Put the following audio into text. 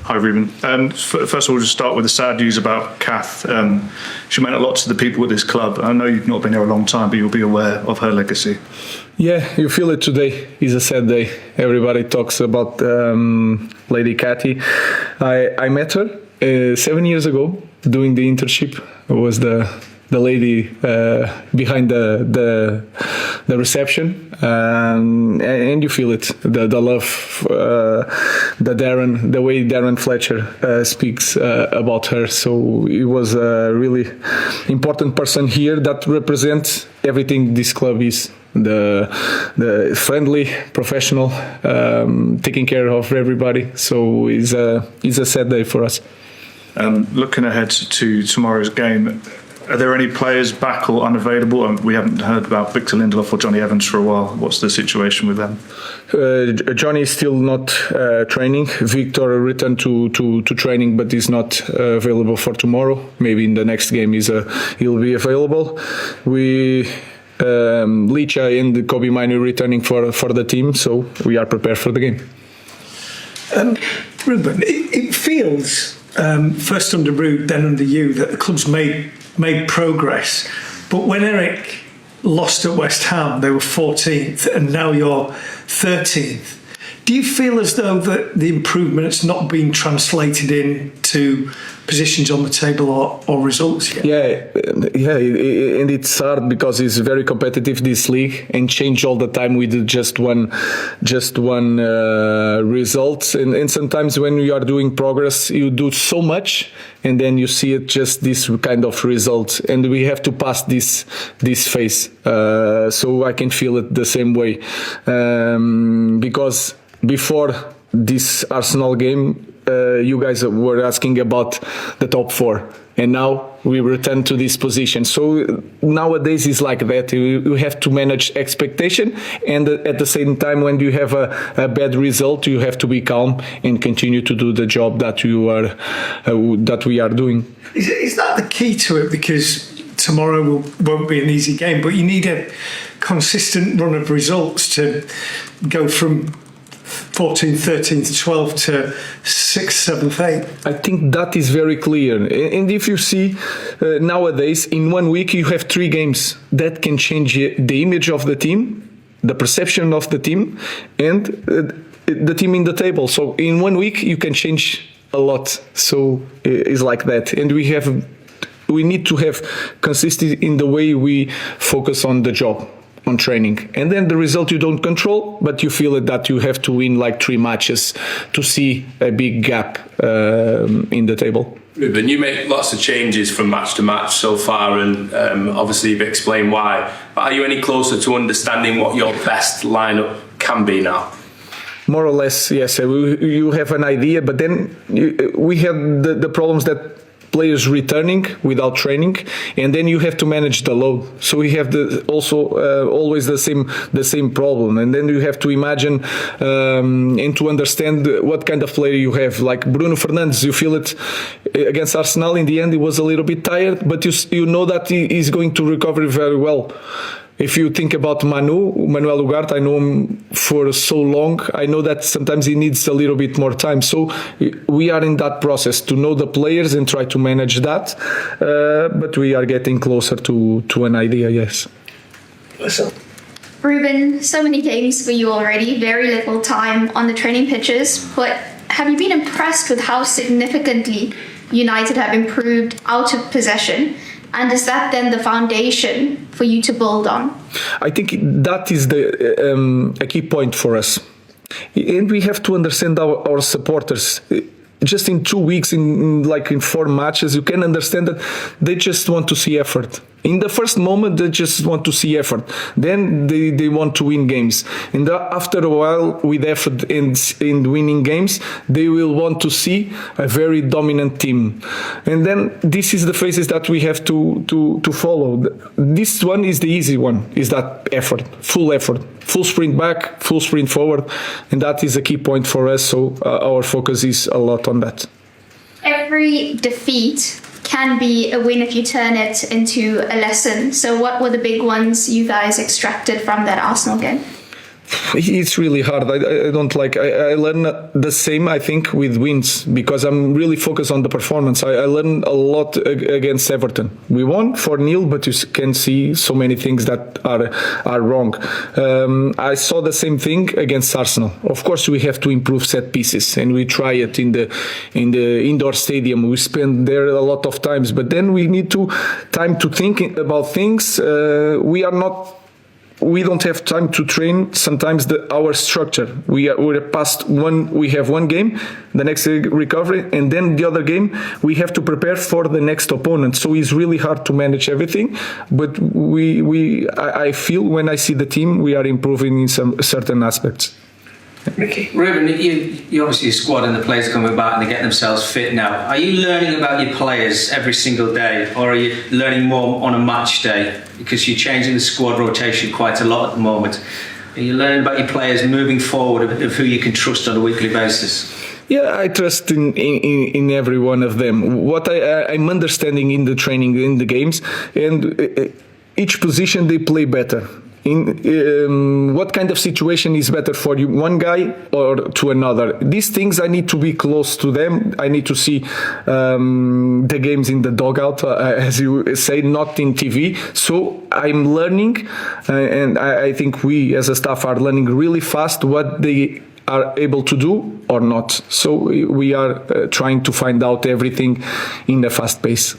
Hi, Ruben. First of all, just start with the sad news about Kath. She meant a lot to the people at this club. I know you've not been here a long time, but you'll be aware of her legacy. Yeah, you feel it today. It's a sad day. Everybody talks about Lady Kathy. I met her 7 years ago doing the internship. I was the lady behind the reception, and you feel it, the love, the way Darren Fletcher speaks about her. So he was a really important person here that represents everything this club is. The friendly, professional, taking care of everybody. So it's a sad day for us. Looking ahead to tomorrow's game, are there any players back or unavailable? We haven't heard about Victor Lindelof or Johnny Evans for a while. What's the situation with them? Johnny is still not training. Victor returned to training, but is not available for tomorrow. Maybe in the next game he'll be available. Licha and Kobe Minu returning for the team, so we are prepared for the game. Ruben, it feels first under Ruud, then under you, that the club's made progress. But when Eric lost at West Ham, they were 14th, and now you're 13th. Do you feel as though that the improvement's not been translated into positions on the table or results yet? Yeah, and it's hard because it's very competitive, this league, and change all the time with just one result. And sometimes when you are doing progress, you do so much, and then you see it just this kind of result, and we have to pass this phase. So I can feel it the same way, because before this Arsenal game, you guys were asking about the top four, and now we return to this position. So nowadays it's like that. You have to manage expectation, and at the same time, when you have a bad result, you have to be calm and continue to do the job that we are doing. Is that the key to it? Because tomorrow won't be an easy game, but you need a consistent run of results to go from 14th, 13th, 12th to 6th, 7th, 8th. I think that is very clear. And if you see nowadays, in 1 week, you have 3 games that can change the image of the team, the perception of the team, and the team in the table. So in 1 week, you can change a lot. So it's like that. And we need to have consistency in the way we focus on the job, on training. And then the result you don't control, but you feel it that you have to win like 3 matches to see a big gap in the table. Ruben, you make lots of changes from match to match so far, and obviously you've explained why. But are you any closer to understanding what your best lineup can be now? More or less, yes. You have an idea, but then we have the problems that players returning without training, and then you have to manage the load. So we have always the same problem, and then you have to imagine and to understand what kind of player you have. Like Bruno Fernandes, you feel it against Arsenal. In the end, he was a little bit tired, but you know that he is going to recover very well. If you think about Manuel Ugarte, I know him for so long. I know that sometimes he needs a little bit more time. So we are in that process to know the players and try to manage that. But we are getting closer to an idea, yes. Listen. Ruben, so many games for you already, very little time on the training pitches. But have you been impressed with how significantly United have improved out of possession? And is that then the foundation for you to build on? I think that is a key point for us. And we have to understand our supporters. Just in 2 weeks, in 4 matches, you can understand that they just want to see effort. In the first moment, they just want to see effort. Then they want to win games. And after a while, with effort in winning games, they will want to see a very dominant team. And then this is the phases that we have to follow. This one is the easy one, is that effort, full sprint back, full sprint forward. And that is a key point for us. So our focus is a lot on that. Every defeat can be a win if you turn it into a lesson. So what were the big ones you guys extracted from that Arsenal game? It's really hard. I don't like. I learn the same. I think with wins because I'm really focused on the performance. I learned a lot against Everton. We won 4-0, but you can see so many things that are wrong. I saw the same thing against Arsenal. Of course, we have to improve set pieces, and we try it in the indoor stadium. We spend there a lot of times, but then we need time to think about things. We don't have time to train sometimes our structure. We're past one. We have one game, the next recovery, and then the other game we have to prepare for the next opponent. So it's really hard to manage everything. But I feel when I see the team, we are improving in some certain aspects. Ricky. Ruben, you obviously squad and the players are coming back and they're getting themselves fit now. Are you learning about your players every single day, or are you learning more on a match day? Because you're changing the squad rotation quite a lot at the moment. Are you learning about your players moving forward of who you can trust on a weekly basis? Yeah, I trust in every one of them. What I'm understanding in the training, in the games, and each position they play better. In what kind of situation is better for you, one guy or to another? These things I need to be close to them. I need to see the games in the dugout, as you say, not in TV. So I'm learning, and I think we as a staff are learning really fast what they are able to do or not. So we are trying to find out everything in a fast pace.